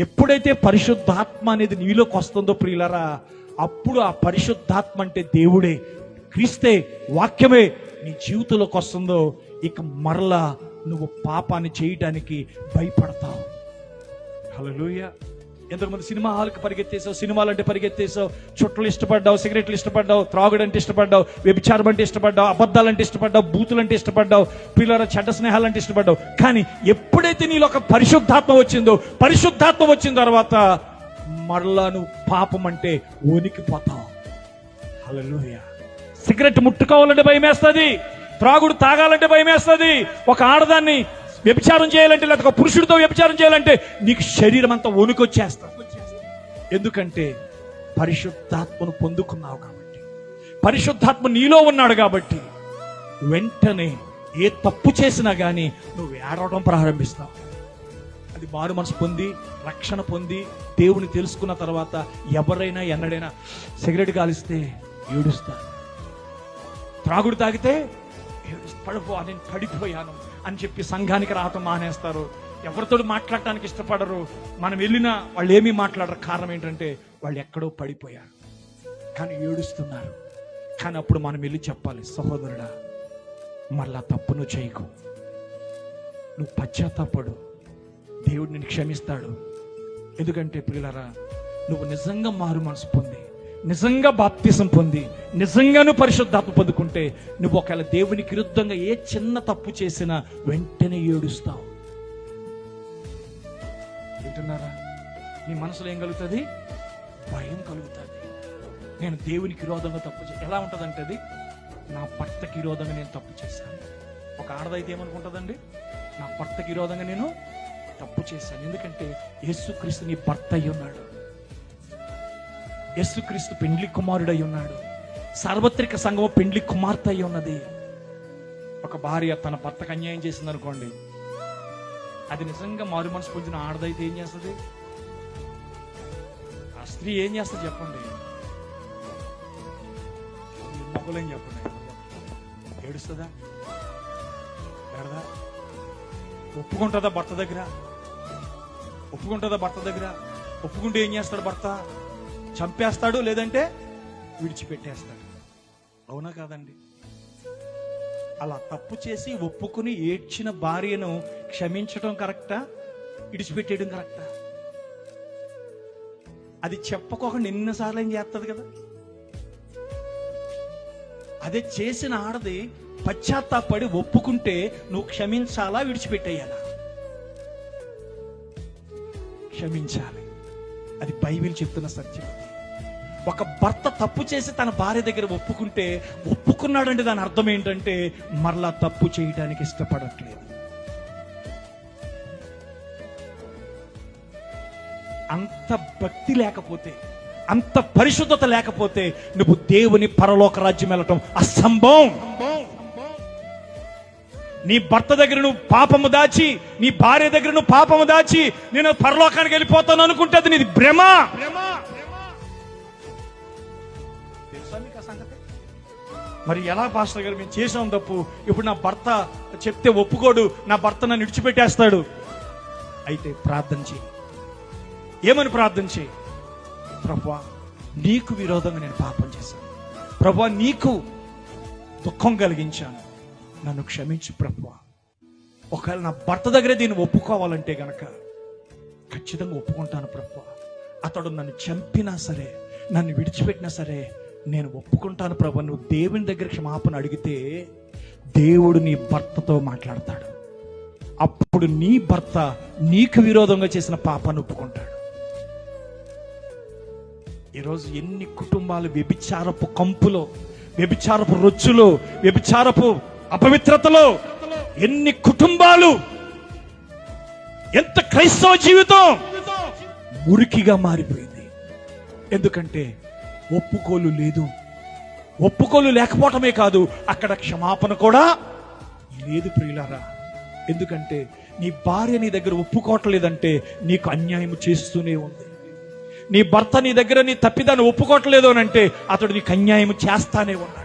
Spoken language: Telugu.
ఎప్పుడైతే పరిశుద్ధాత్మ అనేది నీలోకి వస్తుందో ప్రియులరా, అప్పుడు ఆ పరిశుద్ధాత్మ అంటే దేవుడే, క్రీస్తే, వాక్యమే నీ జీవితంలోకి వస్తుందో ఇక మరలా నువ్వు పాపాన్ని చేయటానికి భయపడతావు. హల్లెలూయా. ఎంతమంది సినిమా హాల్కి పరిగెత్తేసావు, సినిమాలు అంటే పరిగెత్తేసావు, చుట్టలు ఇష్టపడ్డావు, సిగరెట్లు ఇష్టపడ్డావు, త్రాగుడు అంటే ఇష్టపడ్డావు, వ్యభిచారం అంటే ఇష్టపడ్డావు, అబద్ధాలంటే ఇష్టపడ్డావు, బూతులు అంటే ఇష్టపడ్డావు, పిల్లల చెడ్డ స్నేహాలంటే ఇష్టపడ్డావు. కానీ ఎప్పుడైతే నీలో ఒక పరిశుద్ధాత్మ వచ్చిందో, పరిశుద్ధాత్మ వచ్చిన తర్వాత మరలా నువ్వు పాపం అంటే వణికిపోతావు. హల్లెలూయా. సిగరెట్ ముట్టుకోవాలంటే భయం వేస్తుంది, త్రాగుడు తాగాలంటే భయం వేస్తుంది, ఒక ఆడదాన్ని వ్యభిచారం చేయాలంటే లేదా ఒక పురుషుడితో వ్యభిచారం చేయాలంటే నీకు శరీరం అంతా వణుకొచ్చేస్తుంది. ఎందుకంటే పరిశుద్ధాత్మను పొందుకున్నావు కాబట్టి, పరిశుద్ధాత్మ నీలో ఉన్నాడు కాబట్టి వెంటనే ఏ తప్పు చేసినా గానీ నువ్వు ఏడవడం ప్రారంభిస్తావు. అది మారు మనసు పొంది, రక్షణ పొంది, దేవుని తెలుసుకున్న తర్వాత ఎవరైనా ఎన్నడైనా సిగరెట్ కాలిస్తే ఏడుస్తారు, త్రాగుడు తాగితే నేను పడిపోయాను అని చెప్పి సంఘానికి రావటం మానేస్తారు, ఎవరితో మాట్లాడటానికి ఇష్టపడరు. మనం వెళ్ళినా వాళ్ళు ఏమీ మాట్లాడరు. కారణం ఏంటంటే వాళ్ళు ఎక్కడో పడిపోయారు కానీ ఏడుస్తున్నారు. కానీ అప్పుడు మనం వెళ్ళి చెప్పాలి, సహోదరుడా మళ్ళా తప్పు నువ్వు చేయకు, నువ్వు పశ్చాత్తాపడు, దేవుడు నిన్ను క్షమిస్తాడు. ఎందుకంటే ప్రియులారా, నువ్వు నిజంగా మారు మనసు పొంది, నిజంగా బాప్తిసం పొంది, నిజంగాను పరిశుద్ధాత్మ పొందుకుంటే నువ్వు ఒకవేళ దేవునికి విరుద్ధంగా ఏ చిన్న తప్పు చేసినా వెంటనే ఏడుస్తావు. వింటున్నారా? నీ మనసులో ఏం కలుగుతుంది? భయం కలుగుతుంది. నేను దేవునికి విరోధంగా తప్పు ఎలా ఉంటుందంటే, అది నా భర్తకి విరోధంగా నేను తప్పు చేశాను. ఒక ఆడదైతే ఏమనుకుంటుందండి? నా భర్తకి విరోధంగా నేను తప్పు చేశాను. ఎందుకంటే యేసుక్రీస్తు నీ భర్త అయి ఉన్నాడు, యేసుక్రీస్తు పెండ్లి కుమారుడై ఉన్నాడు, సార్వత్రిక సంఘము పెండ్లి కుమార్తె అయి ఉన్నది. ఒక భార్య తన భర్తకు అన్యాయం చేసింది అనుకోండి, అది నిజంగా మారు మనసు పొందిన ఆడదైతే ఏం చేస్తుంది? ఆ స్త్రీ ఏం చేస్తుంది చెప్పండి? మొగలేం చెప్పండి, ఏడుస్తుందా? ఏడదా? ఒప్పుకుంటుందా భర్త దగ్గర? ఒప్పుకుంటుందా భర్త దగ్గర? ఒప్పుకుంటే ఏం చేస్తాడు భర్త? చంపేస్తాడు, లేదంటే విడిచిపెట్టేస్తాడు. అవునా కాదండి? అలా తప్పు చేసి ఒప్పుకుని ఏడ్చిన భార్యను క్షమించడం కరెక్టా, విడిచిపెట్టేయడం కరెక్టా? అది చెప్పకోకుండా ఎన్నిసార్లు ఏం చేస్తుంది కదా. అదే చేసిన ఆడది పశ్చాత్తాపడి ఒప్పుకుంటే నువ్వు క్షమించాలా, విడిచిపెట్టేయాలా? క్షమించాలి. అది బైబిల్ చెప్తున్న సత్యం. ఒక భర్త తప్పు చేసి తన భార్య దగ్గర ఒప్పుకుంటే, ఒప్పుకున్నాడంటే దాని అర్థం ఏంటంటే మరలా తప్పు చేయడానికి ఇష్టపడట్లేదు. అంత భక్తి లేకపోతే, అంత పరిశుద్ధత లేకపోతే నువ్వు దేవుని పరలోక రాజ్యం వెళ్ళటం అసంభవం. నీ భర్త దగ్గర నువ్వు పాపము దాచి, నీ భార్య దగ్గర నువ్వు పాపము దాచి నేను పరలోకానికి వెళ్ళిపోతాను అనుకుంటే అది నీది భ్రమ. తెలుసా మీకు ఆ సంగతి? మరి ఎలా పాస్టర్ గారు మేము చేసాం తప్పు, ఇప్పుడు నా భర్త చెప్తే ఒప్పుకోడు, నా భర్త నన్ను విడిచిపెట్టేస్తాడు. అయితే ప్రార్థన చేయి. ఏమని ప్రార్థన చేయి? ప్రభువా నీకు విరోధంగా నేను పాపం చేశాను, ప్రభువా నీకు దుఃఖం కలిగించాను, నన్ను క్షమించు ప్రభువా. ఒకవేళ నా భర్త దగ్గరే దీన్ని ఒప్పుకోవాలంటే గనక ఖచ్చితంగా ఒప్పుకుంటాను ప్రభువా. అతడు నన్ను చంపినా సరే, నన్ను విడిచిపెట్టినా సరే నేను ఒప్పుకుంటాను ప్రభువా. నువ్వు దేవుని దగ్గర క్షమాపణ అడిగితే దేవుడు నీ భర్తతో మాట్లాడతాడు. అప్పుడు నీ భర్త నీకు విరోధంగా చేసిన పాపాన్ని ఒప్పుకుంటాడు. ఈరోజు ఎన్ని కుటుంబాలు వ్యభిచారపు కంపులో, వ్యభిచారపు రొచ్చులో, వ్యభిచారపు అపవిత్రతలో ఎన్ని కుటుంబాలు, ఎంత క్రైస్తవ జీవితం మురికిగా మారిపోయింది. ఎందుకంటే ఒప్పుకోలు లేదు. ఒప్పుకోలు లేకపోవటమే కాదు, అక్కడ క్షమాపణ కూడా లేదు ప్రియులారా. ఎందుకంటే నీ భార్య నీ దగ్గర ఒప్పుకోవట్లేదంటే నీకు అన్యాయం చేస్తూనే ఉంది. నీ భర్త నీ దగ్గర నీ తప్పిదాన్ని ఒప్పుకోవట్లేదు అని అంటే అతడు నీకు అన్యాయం చేస్తానే ఉన్నాడు.